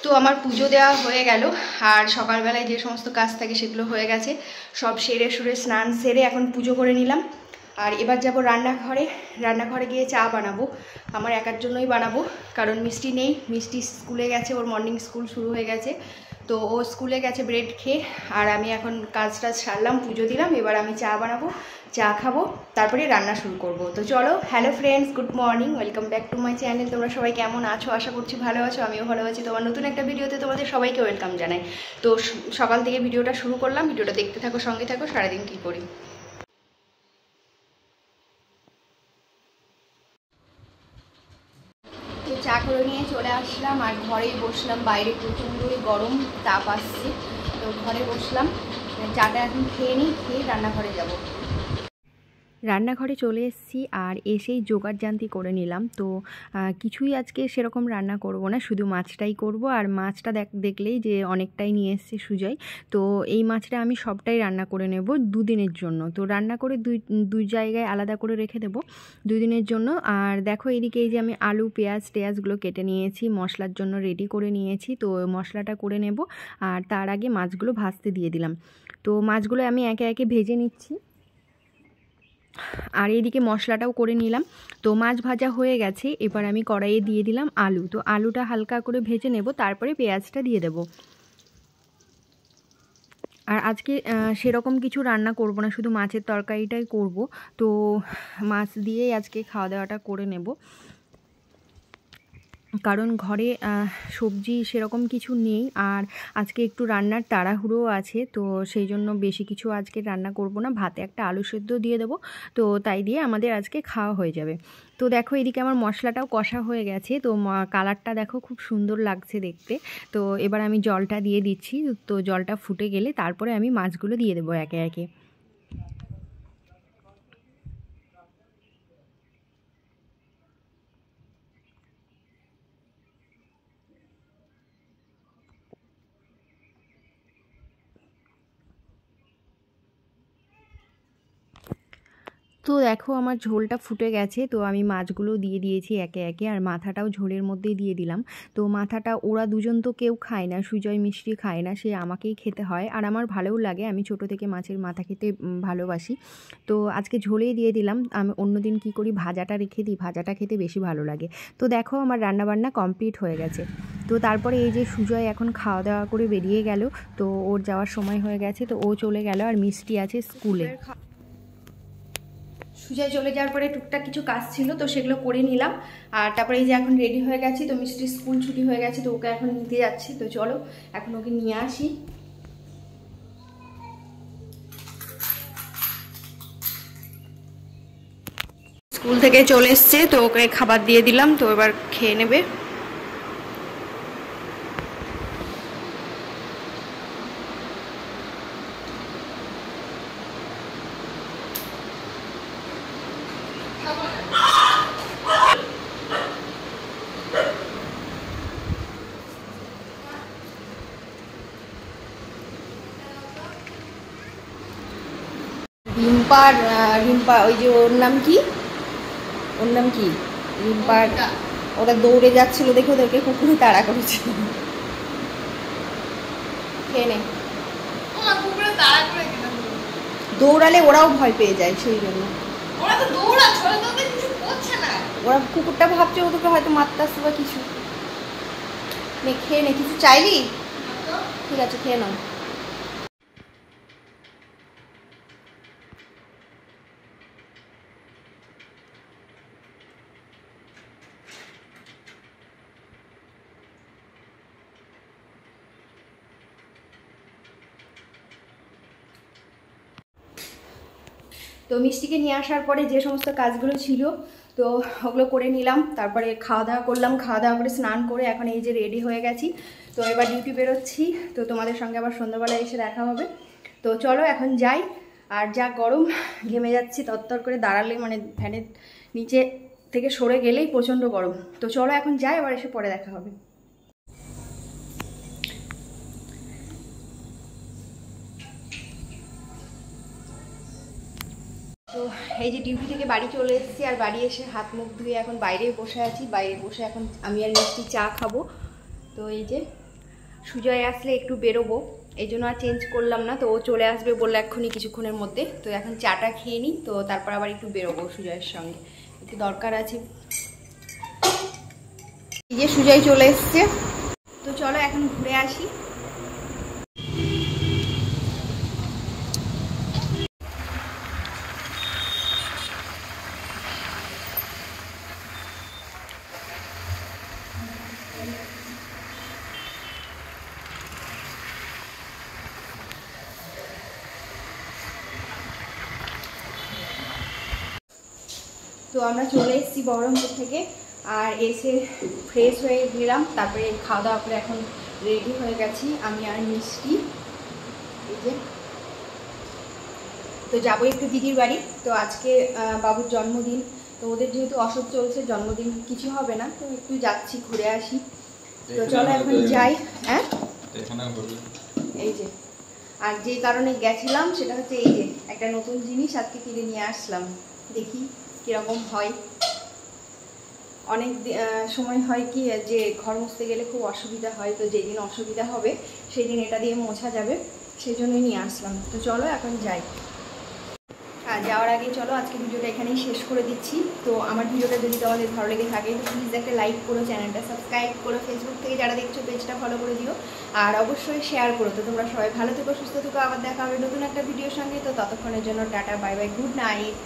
তো আমার পুজো দেওয়া হয়ে গেল আর সকালবেলায় যে সমস্ত কাজ থাকে সেগুলো হয়ে গেছে, সব সেরে সুরে স্নান সেরে এখন পুজো করে নিলাম। আর এবার যাব রান্নাঘরে গিয়ে চা বানাবো। আমার একার জন্যই বানাবো, কারণ মিষ্টি নেই, মিষ্টি স্কুলে গেছে, ওর মর্নিং স্কুল শুরু হয়ে গেছে, তো ও স্কুলে গেছে ব্রেড খেয়ে। আর আমি এখন কাজটা সারলাম, পুজো দিলাম, এবার আমি চা বানাবো, চা খাবো, তারপরে রান্না শুরু করব। তো চলো, hello friends, good morning, welcome back to my channel. তোমরা সবাই কেমন আছো? আশা করছি ভালো আছো, আমিও ভালো আছি। তোমার নতুন একটা ভিডিওতে তোমাদের সবাইকে ওয়েলকাম জানাই। তো সকাল থেকে ভিডিওটা শুরু করলাম, ভিডিওটা দেখতে থাকো, সঙ্গে থাকো, সারাদিন কী করি। তো চা করে নিয়ে চলে আসলাম আর ঘরেই বসলাম, বাইরে প্রচণ্ডই গরম, তাপ আসছে, তো ঘরে বসলাম। চাটা এখন খেয়ে নিই, খেয়ে রান্নাঘরে যাব। রান্নাঘরে চলে এসেছি আর এসেই জোগাড়জান্তি করে নিলাম। তো কিছুই আজকে সেরকম রান্না করব না, শুধু মাছটাই করব। আর মাছটা দেখলেই যে অনেকটাই নিয়ে এসেছি সুজয়, তো এই মাছটা আমি সবটাই রান্না করে নেব দুদিনের জন্য। তো রান্না করে দুই জায়গায় আলাদা করে রেখে দেব দুদিনের জন্য। আর দেখো এদিকে এই যে আমি আলু পেঁয়াজগুলো কেটে নিয়েছি, মশলার জন্য রেডি করে নিয়েছি। তো মশলাটা করে নেব আর তার আগে মাছগুলো ভাজতে দিয়ে দিলাম। তো মাছগুলো আমি একে একে ভেজে নিচ্ছি আর এইদিকে মশলাটাও করে নিলাম। তো মাছ ভাজা হয়ে গেছে, এবার আমি কড়াইয়ে দিয়ে দিলাম আলু। তো আলুটা হালকা করে ভেজে নেব, তারপরে পেঁয়াজটা দিয়ে দেব। আর আজকে সেরকম কিছু রান্না করব না, শুধু মাছের তরকারিটাই করব। তো মাছ দিয়েই আজকে খাওয়া দাওয়াটা করে নেব, কারণ ঘরে সবজি সেরকম কিছু নেই। আর আজকে একটু রান্নার তাড়াহুড়ো আছে, তো সেই জন্য বেশি কিছু আজকে রান্না করব না, ভাতে একটা আলু সেদ্ধ দিয়ে দেবো, তো তাই দিয়ে আমাদের আজকে খাওয়া হয়ে যাবে। তো দেখো এদিকে আমার মশলাটাও কষা হয়ে গেছে, তো কালারটা দেখো খুব সুন্দর লাগছে দেখতে। তো এবার আমি জলটা দিয়ে দিচ্ছি, তো জলটা ফুটে গেলে তারপরে আমি মাছগুলো দিয়ে দেবো একে একে। তো দেখো আমার ঝোলটা ফুটে গেছে, তো আমি মাছগুলো দিয়ে দিয়েছি একে একে, আর মাথাটাও ঝোলের মধ্যেই দিয়ে দিলাম। তো মাথাটা ওরা দুজন তো কেউ খায় না, সুজয় মিষ্টি খায় না, সে আমাকেই খেতে হয়। আর আমার ভালোও লাগে, আমি ছোট থেকে মাছের মাথা খেতে ভালোবাসি। তো আজকে ঝোলেই দিয়ে দিলাম। আমি অন্যদিন কি করি, ভাজাটা রেখে দিই, ভাজাটা খেতে বেশি ভালো লাগে। তো দেখো আমার রান্নাবান্না কমপ্লিট হয়ে গেছে। তো তারপরে এই যে সুজয় এখন খাওয়া দাওয়া করে বেরিয়ে গেল, তো ওর যাওয়ার সময় হয়ে গেছে, তো ও চলে গেল। আর মিষ্টি আছে স্কুলে। সুজয় চলে যাওয়ার পরে টুকটাক কিছু কাজ ছিল, তো সেগুলো করে নিলাম। আর তারপরে এই যে এখন রেডি হয়ে গেছি, তো মিষ্টির স্কুল ছুটি হয়ে গেছে, তো ওকে এখন নিতে যাচ্ছি। তো চলো এখন ওকে নিয়ে আসি। স্কুল থেকে চলে এসছে, তো ওকে খাবার দিয়ে দিলাম, তো এবার খেয়ে নেবে। রিম্পা ওই যে ওর নাম কি, রিম্পার, ওরা দৌড়ে যাচ্ছিল দেখে ওদেরকে কুকুরে তাড়া করেছে। খেয়ে নে। দৌড়ালে ওরাও ভয় পেয়ে যায়, সেই জন্য ওরা কুকুরটা ভাবছে ওদেরকে হয়তো মারতে আসছে বা কিছু। নে খেয়ে নে, কিছু চাইলি? ঠিক আছে খেয়ে নাও। তো মিষ্টিকে নিয়ে আসার পরে যে সমস্ত কাজগুলো ছিল, তো ওগুলো করে নিলাম। তারপরে খাওয়া দাওয়া করলাম, খাওয়া দাওয়া করে স্নান করে এখন এই যে রেডি হয়ে গেছি। তো এবার ডিউটি বেরোচ্ছি, তো তোমাদের সঙ্গে আবার সন্ধ্যাবেলায় এসে দেখা হবে। তো চলো এখন যাই। আর যা গরম, ঘেমে যাচ্ছি তরতর করে, দাঁড়ালে মানে ফ্যানের নিচে থেকে সরে গেলেই প্রচণ্ড গরম। তো চলো এখন যাই, আবার এসে পরে দেখা হবে। তো এই যে ডিউটি থেকে বাড়ি চলে এসেছি, আর বাড়ি এসে হাত মুখ ধুয়ে এখন বাইরে বসে আছি। বাইরে বসে এখন আমি আর মিষ্টি চা খাবো। তো এই যে সুজয় আসলে একটু বেরোবো, এই জন্য আর চেঞ্জ করলাম না। তো ও চলে আসবে বললো এক্ষুনি কিছুক্ষণের মধ্যে। তো এখন চাটা খেয়ে নিই, তো তারপর আবার একটু বেরোবো সুজয়ের সঙ্গে, একটু দরকার আছে। এই যে সুজয় চলে এসছে, তো চলো এখন ঘুরে আসি। তো আমরা চলে এসেছি বহরমপুর থেকে, আর এসে ফ্রেশ হয়ে গেলাম, তারপরে খাওয়া দাওয়া করে এখন রেডি হয়ে গেছি আমি আর মিষ্টি। এই যে তো যাবো একটু দিদির বাড়ি। তো আজকে বাবুর জন্মদিন, তো ওদের যেহেতু অসুখ চলছে, জন্মদিন কিছু হবে না, তো একটু যাচ্ছি ঘুরে আসি। তো চলো এখন যাই। হ্যাঁ এই যে, আর যে কারণে গেছিলাম সেটা হচ্ছে এই যে একটা নতুন জিনিস আজকে কিনে নিয়ে আসলাম, দেখি কিরকম হয়। অনেক সময় হয় কি যে ঘর মুছতে গেলে খুব অসুবিধা হয়, তো যেদিন অসুবিধা হবে সেই দিন এটা দিয়ে মোছা যাবে, সেই জন্যই নিয়ে আসলাম। তো চলো এখন যাই। আর যাওয়ার আগে চলো আজকে ভিডিওটা এখানেই শেষ করে দিচ্ছি। তো আমার ভিডিওটা যদি তোমাদের ভালো লেগে থাকে তো প্লিজ একটা লাইক করো, চ্যানেলটা সাবস্ক্রাইব করো, ফেসবুক থেকে যারা দেখছো পেজটা ফলো করে দিও, আর অবশ্যই শেয়ার করো। তো তোমরা সবাই ভালো থেকো, সুস্থ থেকো, আবার দেখা হবে নতুন একটা ভিডিওর সঙ্গে। তো ততক্ষণের জন্য tata, bye bye, good night.